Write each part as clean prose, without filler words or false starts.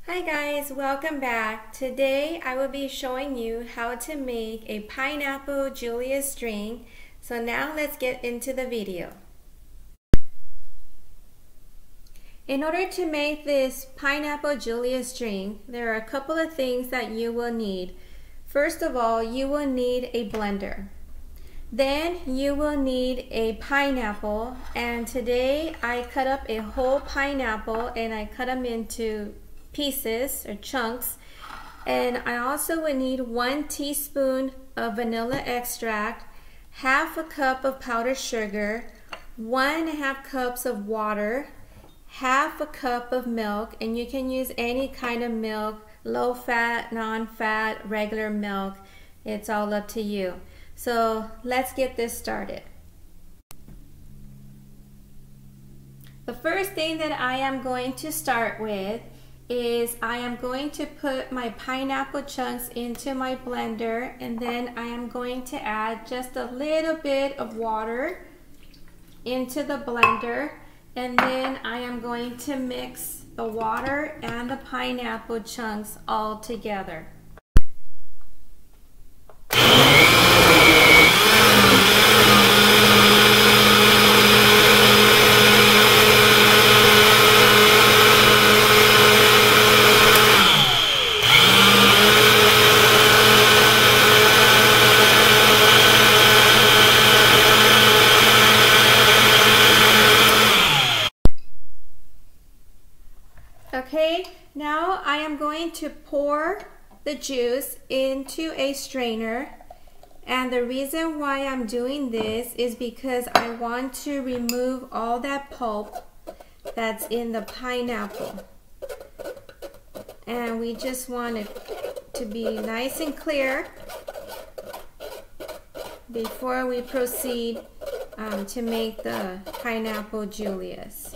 Hi guys, welcome back. Today I will be showing you how to make a pineapple Julius drink. So now let's get into the video. In order to make this pineapple Julius drink, there are a couple of things that you will need. First of all, you will need a blender. Then you will need a pineapple, and today I cut up a whole pineapple and I cut them into pieces or chunks. And I also would need 1 teaspoon of vanilla extract, half a cup of powdered sugar, 1.5 cups of water, half a cup of milk, and you can use any kind of milk, low fat, non-fat, regular milk. It's all up to you. So let's get this started. The first thing that I am going to start with is I am going to put my pineapple chunks into my blender, and then I am going to add just a little bit of water into the blender, and then I am going to mix the water and the pineapple chunks all together. Okay, now I am going to pour the juice into a strainer, and the reason why I'm doing this is because I want to remove all that pulp that's in the pineapple, and we just want it to be nice and clear before we proceed to make the pineapple Julius.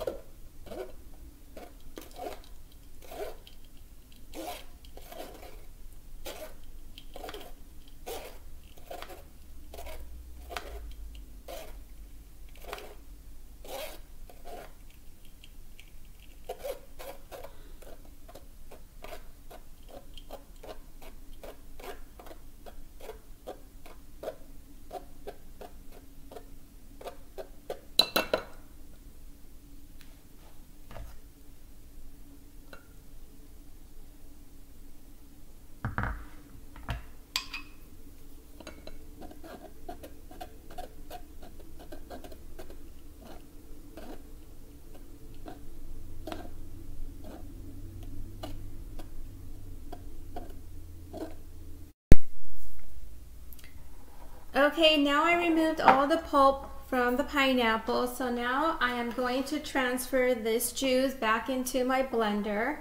Okay, now I removed all the pulp from the pineapple, so now I am going to transfer this juice back into my blender,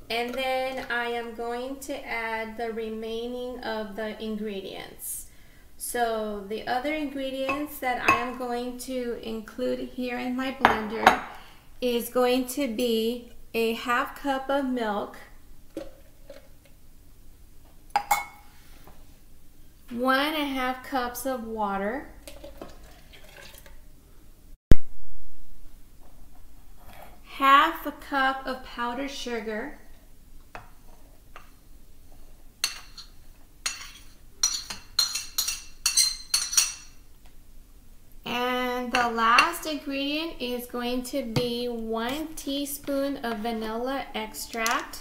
and then I am going to add the remaining of the ingredients. So the other ingredients that I am going to include here in my blender is going to be a half cup of milk, 1.5 cups of water, half a cup of powdered sugar, and the last ingredient is going to be 1 teaspoon of vanilla extract.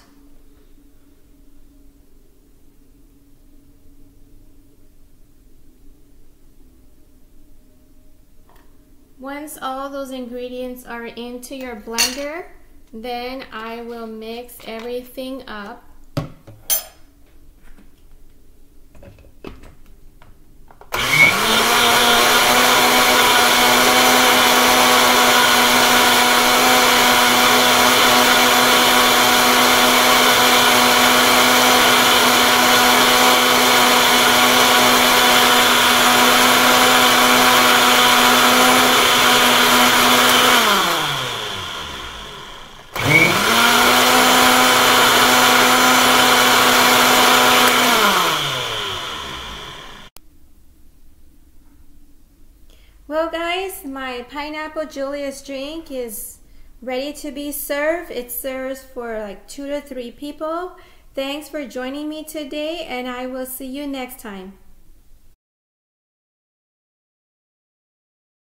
Once all those ingredients are into your blender, then I will mix everything up. Well guys, my pineapple Julius drink is Ready to be served. It serves for like 2 to 3 people. Thanks for joining me today, and I will see you next time.